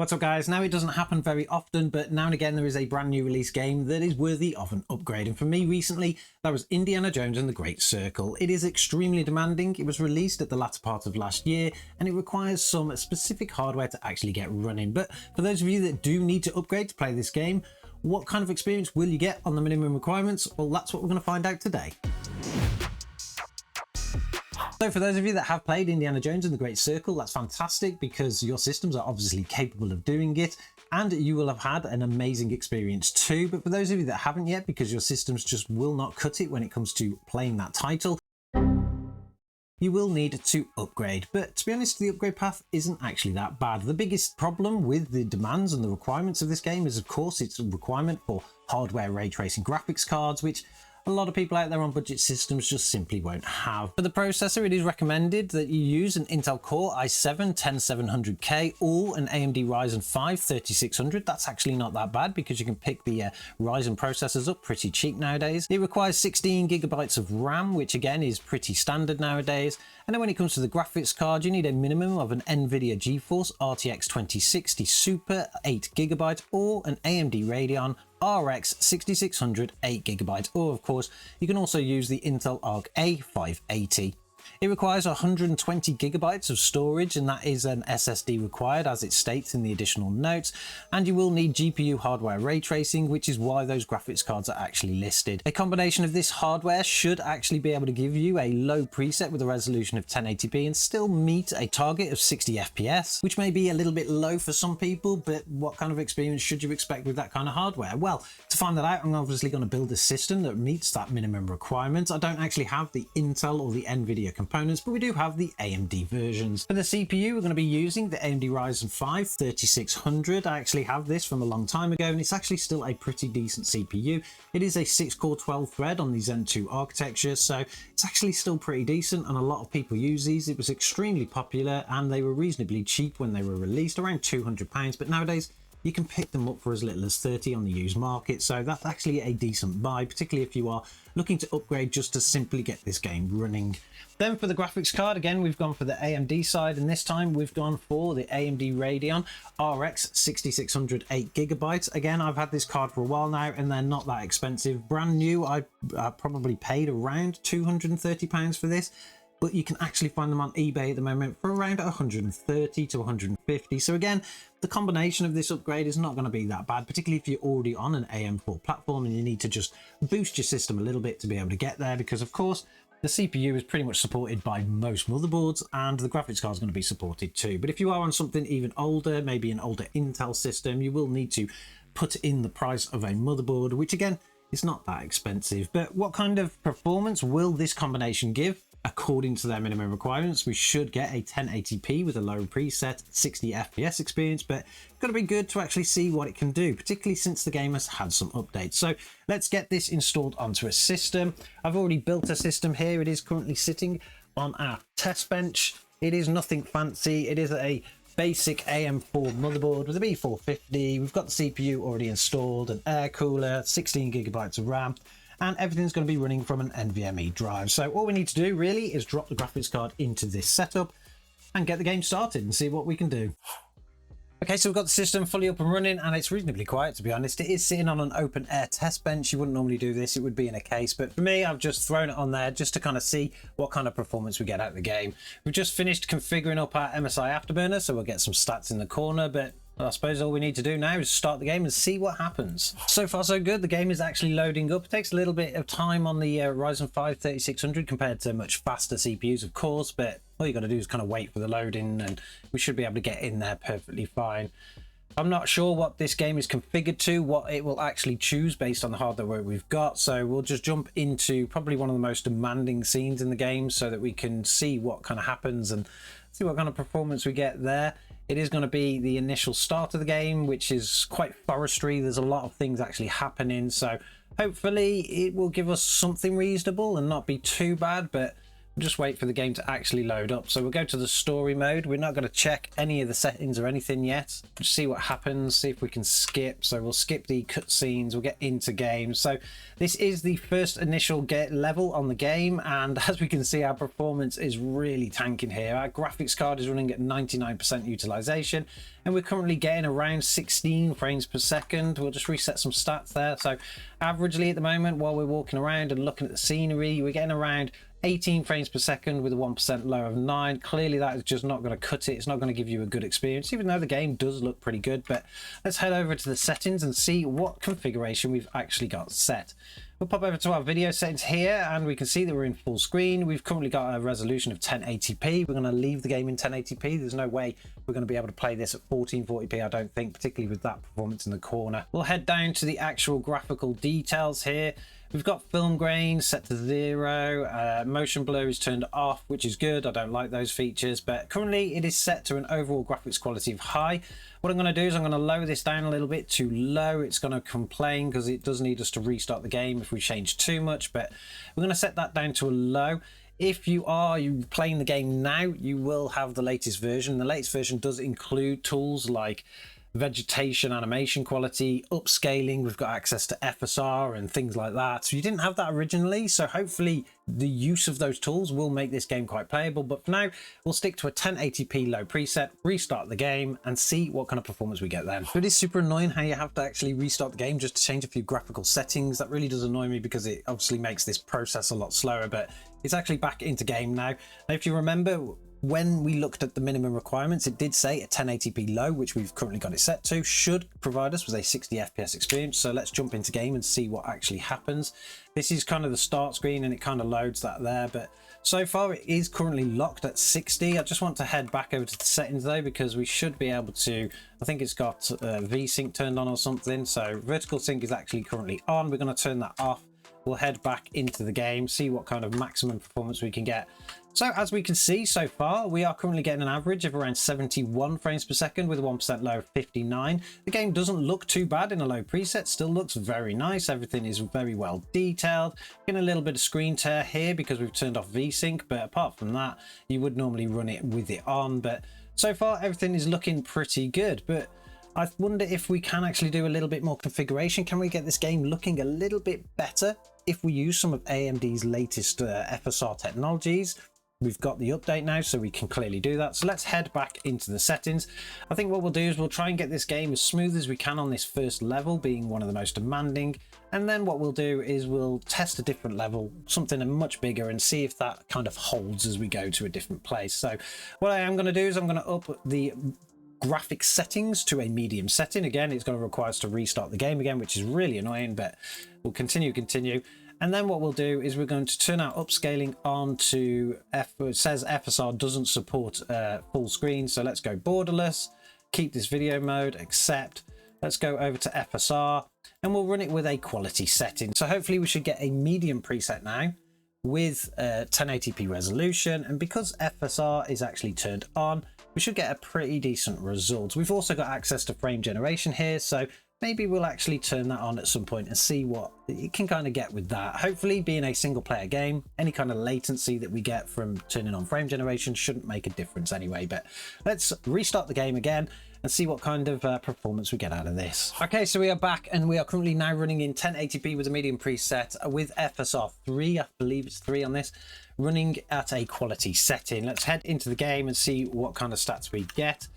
What's up guys? Now it doesn't happen very often, but now and again there is a brand new release game that is worthy of an upgrade, and for me recently that was Indiana Jones and the Great Circle. It is extremely demanding. It was released at the latter part of last year and it requires some specific hardware to actually get running. But for those of you that do need to upgrade to play this game, what kind of experience will you get on the minimum requirements? Well, that's what we're going to find out today. So for those of you that have played Indiana Jones and the Great Circle, that's fantastic because your systems are obviously capable of doing it and you will have had an amazing experience too. But for those of you that haven't yet, because your systems just will not cut it when it comes to playing that title, you will need to upgrade. But to be honest, the upgrade path isn't actually that bad. The biggest problem with the demands and the requirements of this game is, of course, it's a requirement for hardware ray tracing graphics cards, which a lot of people out there on budget systems just simply won't have. For the processor, it is recommended that you use an Intel Core i7-10700K or an AMD Ryzen 5 3600. That's actually not that bad because you can pick the Ryzen processors up pretty cheap nowadays. It requires 16 gigabytes of RAM, which again is pretty standard nowadays. And then when it comes to the graphics card, you need a minimum of an NVIDIA GeForce RTX 2060 Super 8GB or an AMD Radeon RX 6600 8GB, or of course you can also use the Intel Arc A580. It requires 120 gigabytes of storage, and that is an SSD required as it states in the additional notes, and you will need GPU hardware ray tracing, which is why those graphics cards are actually listed. A combination of this hardware should actually be able to give you a low preset with a resolution of 1080p and still meet a target of 60 FPS, which may be a little bit low for some people, but what kind of experience should you expect with that kind of hardware? Well, to find that out, I'm obviously going to build a system that meets that minimum requirement. I don't actually have the Intel or the NVIDIA components, but we do have the AMD versions. For the CPU, we're going to be using the AMD Ryzen 5 3600. I actually have this from a long time ago and it's actually still a pretty decent CPU. It is a 6-core 12-thread on the Zen 2 architecture, so it's actually still pretty decent and a lot of people use these. It was extremely popular and they were reasonably cheap when they were released, around £200, but nowadays you can pick them up for as little as 30 on the used market, so that's actually a decent buy, particularly if you are looking to upgrade just to simply get this game running. Then for the graphics card, again, we've gone for the AMD side, and this time we've gone for the AMD Radeon RX 6600 8GB. Again, I've had this card for a while now, and they're not that expensive. Brand new, I probably paid around £230 for this, but you can actually find them on eBay at the moment for around 130 to 150. So again, the combination of this upgrade is not going to be that bad, particularly if you're already on an AM4 platform and you need to just boost your system a little bit to be able to get there, because of course the CPU is pretty much supported by most motherboards and the graphics card is going to be supported too. But if you are on something even older, maybe an older Intel system, you will need to put in the price of a motherboard, which again is not that expensive. But what kind of performance will this combination give? According to their minimum requirements, we should get a 1080p with a low preset 60 FPS experience, but it's going to be good to actually see what it can do, particularly since the game has had some updates. So let's get this installed onto a system. I've already built a system here. It is currently sitting on our test bench. It is nothing fancy. It is a basic AM4 motherboard with a B450. We've got the CPU already installed, an air cooler, 16 gigabytes of RAM, and everything's going to be running from an NVMe drive. So all we need to do really is drop the graphics card into this setup and get the game started and see what we can do. Okay, so we've got the system fully up and running and it's reasonably quiet, to be honest. It is sitting on an open air test bench. You wouldn't normally do this, it would be in a case, but for me, I've just thrown it on there just to kind of see what kind of performance we get out of the game. We've just finished configuring up our MSI Afterburner, so we'll get some stats in the corner, but I suppose all we need to do now is start the game and see what happens. So far so good. The game is actually loading up. It takes a little bit of time on the Ryzen 5 3600 compared to much faster CPUs, of course, but all you got to do is kind of wait for the loading and we should be able to get in there perfectly fine. I'm not sure what this game is configured to, what it will actually choose based on the hardware we've got, so we'll just jump into probably one of the most demanding scenes in the game so that we can see what kind of happens and see what kind of performance we get there. It is going to be the initial start of the game, which is quite forestry. There's a lot of things actually happening, so hopefully it will give us something reasonable and not be too bad, but We'll just wait for the game to actually load up. So we'll go to the story mode. We're not going to check any of the settings or anything yet. Just see what happens, see if we can skip. So we'll skip the cutscenes, we'll get into game. So this is the first initial level on the game, and as we can see, our performance is really tanking here. Our graphics card is running at 99% utilization, and we're currently getting around 16 frames per second. We'll just reset some stats there. So averagely at the moment, while we're walking around and looking at the scenery, we're getting around 18 frames per second with a 1% low of 9. Clearly that is just not going to cut it. It's not going to give you a good experience, even though the game does look pretty good. But let's head over to the settings and see what configuration we've actually got set. We'll pop over to our video settings here, and we can see that we're in full screen. We've currently got a resolution of 1080p. We're going to leave the game in 1080p. There's no way we're going to be able to play this at 1440p, I don't think, particularly with that performance in the corner. We'll head down to the actual graphical details here. We've got film grain set to 0, motion blur is turned off, which is good. I don't like those features, but currently it is set to an overall graphics quality of high. What I'm going to do is I'm going to lower this down a little bit to low. It's going to complain because it does need us to restart the game if we change too much, but we're going to set that down to a low. If you are playing the game now, you will have the latest version. The latest version does include tools like vegetation animation quality, upscaling. We've got access to FSR and things like that, so you didn't have that originally, so hopefully the use of those tools will make this game quite playable. But for now, we'll stick to a 1080p low preset, restart the game, and see what kind of performance we get then. So it is super annoying how you have to actually restart the game just to change a few graphical settings. That really does annoy me because it obviously makes this process a lot slower, but it's actually back into game now. Now if you remember, when we looked at the minimum requirements, it did say a 1080p low, which we've currently got it set to, should provide us with a 60 FPS experience. So let's jump into game and see what actually happens. This is kind of the start screen, and it kind of loads that there, but so far it is currently locked at 60. I just want to head back over to the settings though, because we should be able to, I think it's got V-Sync turned on or something. So vertical sync is actually currently on. We're going to turn that off. We'll head back into the game, see what kind of maximum performance we can get. So as we can see so far, we are currently getting an average of around 71 frames per second with a 1% low of 59. The game doesn't look too bad in a low preset, still looks very nice. Everything is very well detailed. Getting a little bit of screen tear here because we've turned off V-Sync, but apart from that, you would normally run it with it on. But so far, everything is looking pretty good. But I wonder if we can actually do a little bit more configuration. Can we get this game looking a little bit better if we use some of AMD's latest FSR technologies? We've got the update now, so we can clearly do that. So let's head back into the settings. I think what we'll do is we'll try and get this game as smooth as we can on this first level, being one of the most demanding. And then what we'll do is we'll test a different level, something much bigger, and see if that kind of holds as we go to a different place. So what I am going to do is I'm going to up the graphics settings to a medium setting. Again, it's going to require us to restart the game again, which is really annoying, but we'll continue. And then what we'll do is we're going to turn our upscaling on to it says FSR doesn't support full screen, so let's go borderless, keep this video mode, accept. Let's go over to FSR, and we'll run it with a quality setting. So hopefully we should get a medium preset now with 1080p resolution, and because FSR is actually turned on, we should get a pretty decent result. We've also got access to frame generation here, so maybe we'll actually turn that on at some point and see what it can kind of get with that. Hopefully, being a single player game, any kind of latency that we get from turning on frame generation shouldn't make a difference anyway. But let's restart the game again and see what kind of performance we get out of this. Okay, so we are back, and we are currently now running in 1080p with a medium preset with FSR 3, I believe it's 3 on this, running at a quality setting. Let's head into the game and see what kind of stats we get.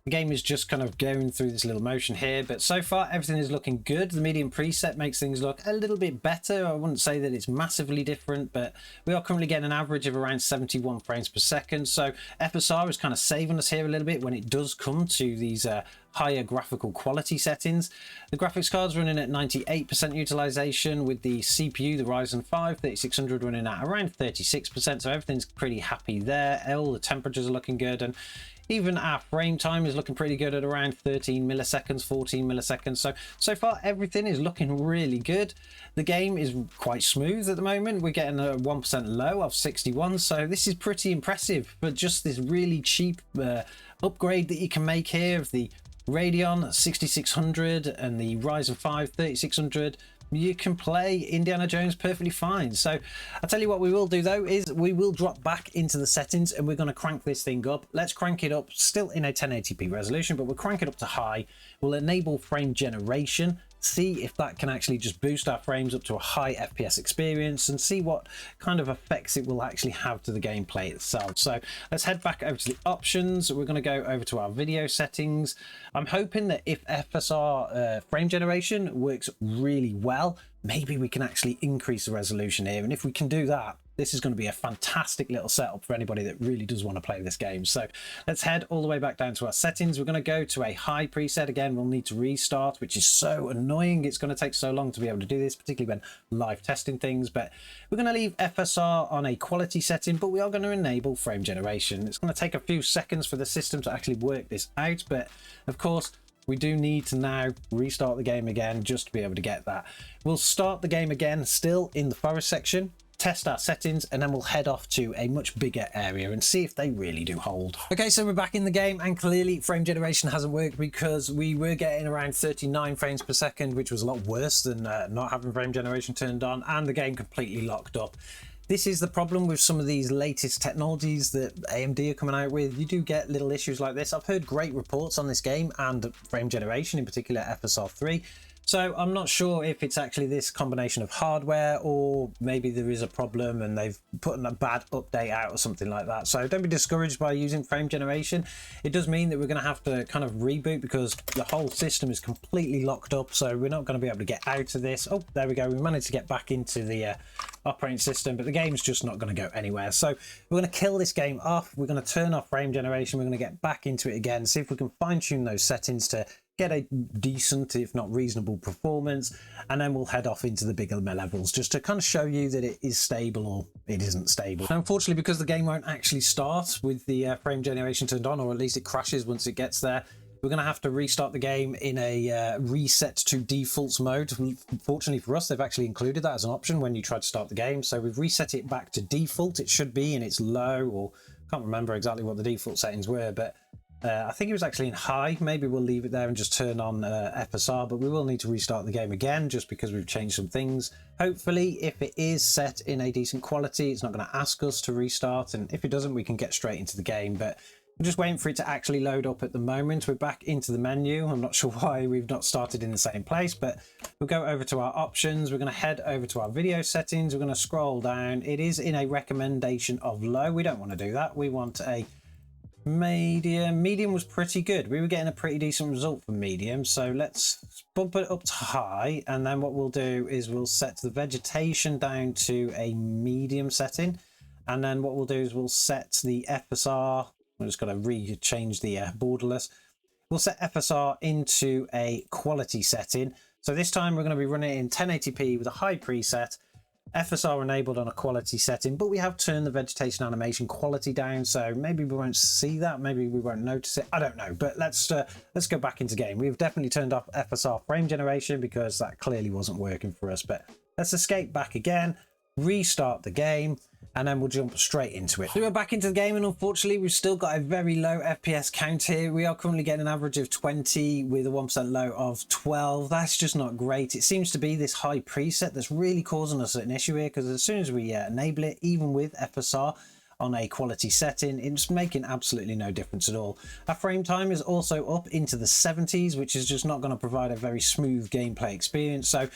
The game is just kind of going through this little motion here, but so far everything is looking good. The medium preset makes things look a little bit better. I wouldn't say that it's massively different, but we are currently getting an average of around 71 frames per second. So FSR is kind of saving us here a little bit when it does come to these higher graphical quality settings. The graphics card's running at 98% utilization, with the CPU, the Ryzen 5 3600, running at around 36%. So everything's pretty happy there. All the temperatures are looking good, and even our frame time is looking pretty good at around 13 milliseconds, 14 milliseconds. So far everything is looking really good. The game is quite smooth at the moment. We're getting a 1% low of 61, so this is pretty impressive for just this really cheap upgrade that you can make here of the Radeon 6600 and the Ryzen 5 3600. you can play Indiana Jones perfectly fine. So I'll tell you what we will do though, is we will drop back into the settings and we're going to crank this thing up. Let's crank it up still in a 1080p resolution, but we'll crank it up to high. We'll enable frame generation, see if that can actually just boost our frames up to a high FPS experience and see what kind of effects it will actually have to the gameplay itself. So let's head back over to the options. We're going to go over to our video settings. I'm hoping that if FSR frame generation works really well, maybe we can actually increase the resolution here. And if we can do that, this is going to be a fantastic little setup for anybody that really does want to play this game. So let's head all the way back down to our settings. We're going to go to a high preset again. We'll need to restart, which is so annoying. It's going to take so long to be able to do this, particularly when live testing things. But we're going to leave FSR on a quality setting, but we are going to enable frame generation. It's going to take a few seconds for the system to actually work this out. But of course, we do need to now restart the game again just to be able to get that. We'll start the game again, still in the forest section, test our settings, and then we'll head off to a much bigger area and see if they really do hold. Okay, so we're back in the game, and clearly frame generation hasn't worked because we were getting around 39 frames per second, which was a lot worse than not having frame generation turned on, and the game completely locked up. This is the problem with some of these latest technologies that AMD are coming out with. You do get little issues like this. I've heard great reports on this game and frame generation, in particular FSR 3. So I'm not sure if it's actually this combination of hardware, or maybe there is a problem and they've put a bad update out or something like that. So don't be discouraged by using frame generation. It does mean that we're going to have to kind of reboot because the whole system is completely locked up. So we're not going to be able to get out of this. Oh, there we go. We managed to get back into the operating system, but the game's just not going to go anywhere. So we're going to kill this game off. We're going to turn off frame generation. We're going to get back into it again, see if we can fine tune those settings to get a decent, if not reasonable, performance, and then we'll head off into the bigger levels just to kind of show you that it is stable or it isn't stable. Now, unfortunately, because the game won't actually start with the frame generation turned on, or at least it crashes once it gets there, we're going to have to restart the game in a reset to defaults mode. Fortunately for us, they've actually included that as an option when you try to start the game. So we've reset it back to default. It should be in its low, or can't remember exactly what the default settings were, but I think it was actually in high. Maybe we'll leave it there and just turn on FSR, but we will need to restart the game again just because we've changed some things. Hopefully, if it is set in a decent quality, it's not going to ask us to restart, and if it doesn't, we can get straight into the game. But we're just waiting for it to actually load up at the moment. We're back into the menu. I'm not sure why we've not started in the same place, but we'll go over to our options. We're going to head over to our video settings. We're going to scroll down. It is in a recommendation of low. We don't want to do that. We want a medium. Medium was pretty good. We were getting a pretty decent result from medium, so let's bump it up to high, and then what we'll do is we'll set the vegetation down to a medium setting, and then what we'll do is we'll set the FSR. I'm just going to change the borderless. We'll set FSR into a quality setting, so this time we're going to be running it in 1080p with a high preset, FSR enabled on a quality setting, but we have turned the vegetation animation quality down, so maybe we won't see that, maybe we won't notice it, I don't know. But let's go back into game. We've definitely turned off FSR frame generation because that clearly wasn't working for us, but let's escape back again, restart the game, and then we'll jump straight into it. So we're back into the game, and unfortunately we've still got a very low FPS count here. We are currently getting an average of 20 with a 1% low of 12. That's just not great. It seems to be this high preset that's really causing us an issue here, because as soon as we enable it, even with FSR on a quality setting, it's making absolutely no difference at all. Our frame time is also up into the 70s, which is just not going to provide a very smooth gameplay experience. So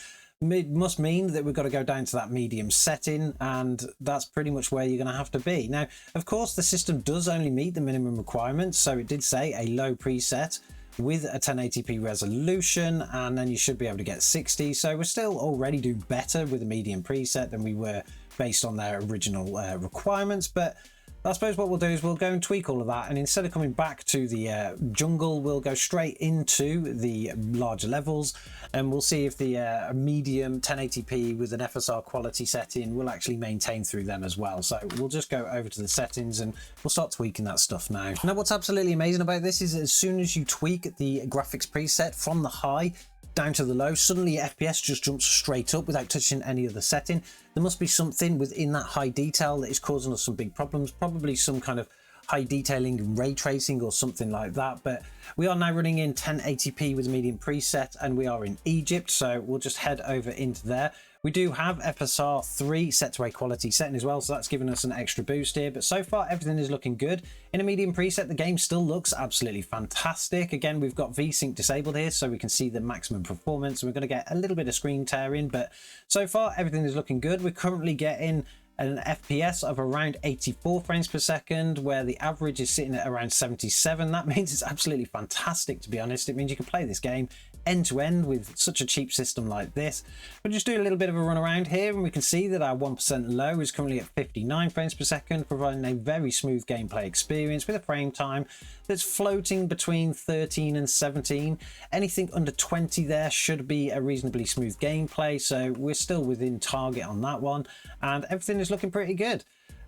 it must mean that we've got to go down to that medium setting, and that's pretty much where you're going to have to be. Now, of course, the system does only meet the minimum requirements, so it did say a low preset with a 1080p resolution, and then you should be able to get 60. So we're still already doing better with a medium preset than we were based on their original requirements, but I suppose what we'll do is we'll go and tweak all of that, and instead of coming back to the jungle, we'll go straight into the larger levels, and we'll see if the medium 1080p with an FSR quality setting will actually maintain through them as well. So we'll just go over to the settings and we'll start tweaking that stuff now. Now, what's absolutely amazing about this is as soon as you tweak the graphics preset from the high down to the low, suddenly FPS just jumps straight up without touching any other setting. There must be something within that high detail that is causing us some big problems, probably some kind of high detailing and ray tracing or something like that. But we are now running in 1080p with a medium preset, and we are in Egypt, so we'll just head over into there. We do have FSR 3 set to a quality setting as well, so that's giving us an extra boost here. But so far, everything is looking good. In a medium preset, the game still looks absolutely fantastic. Again, we've got VSync disabled here, so we can see the maximum performance. We're going to get a little bit of screen tearing, but so far, everything is looking good. We're currently getting an FPS of around 84 frames per second, where the average is sitting at around 77. That means it's absolutely fantastic, to be honest. It means you can play this game end to end with such a cheap system like this. We'll just do a little bit of a run around here, and we can see that our 1% low is currently at 59 frames per second, providing a very smooth gameplay experience with a frame time that's floating between 13 and 17. Anything under 20 there should be a reasonably smooth gameplay, so we're still within target on that one, and everything is looking pretty good.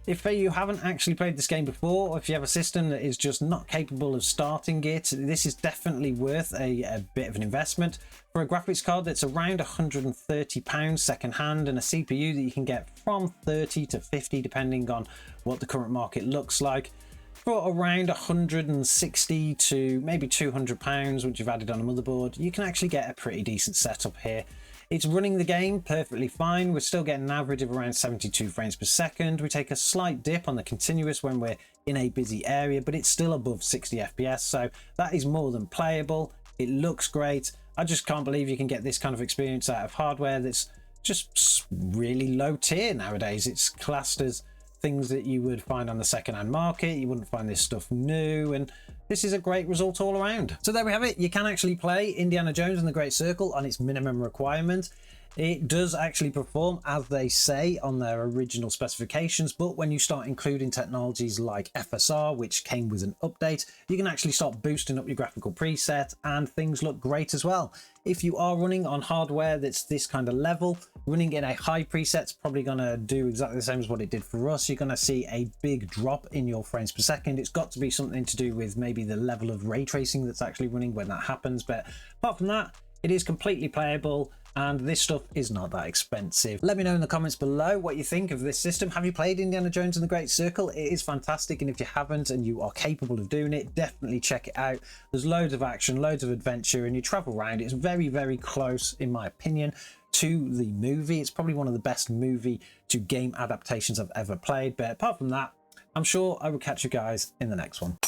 If you haven't actually played this game before, or if you have a system that is just not capable of starting it, this is definitely worth a bit of an investment. For a graphics card that's around £130 second hand, and a CPU that you can get from 30 to 50 depending on what the current market looks like, for around 160 to maybe £200 once you've added on a motherboard, you can actually get a pretty decent setup here. It's running the game perfectly fine. We're still getting an average of around 72 frames per second. We take a slight dip on the continuous when we're in a busy area, but it's still above 60 FPS, so that is more than playable. It looks great. I just can't believe you can get this kind of experience out of hardware that's just really low tier nowadays. It's classed as things that you would find on the second-hand market. You wouldn't find this stuff new, and this is a great result all around. So there we have it. You can actually play Indiana Jones and the Great Circle on its minimum requirement. It does actually perform as they say on their original specifications, but when you start including technologies like FSR, which came with an update, you can actually start boosting up your graphical preset, and things look great as well. If you are running on hardware that's this kind of level, running in a high preset's probably going to do exactly the same as what it did for us. You're going to see a big drop in your frames per second. It's got to be something to do with maybe the level of ray tracing that's actually running when that happens, but apart from that, it is completely playable, and this stuff is not that expensive. Let me know in the comments below what you think of this system. Have you played Indiana Jones and the Great Circle? It is fantastic, and if you haven't and you are capable of doing it, definitely check it out. There's loads of action, loads of adventure, and you travel around. It's very, very close, in my opinion, to the movie. It's probably one of the best movie to game adaptations I've ever played, but apart from that, I'm sure I will catch you guys in the next one.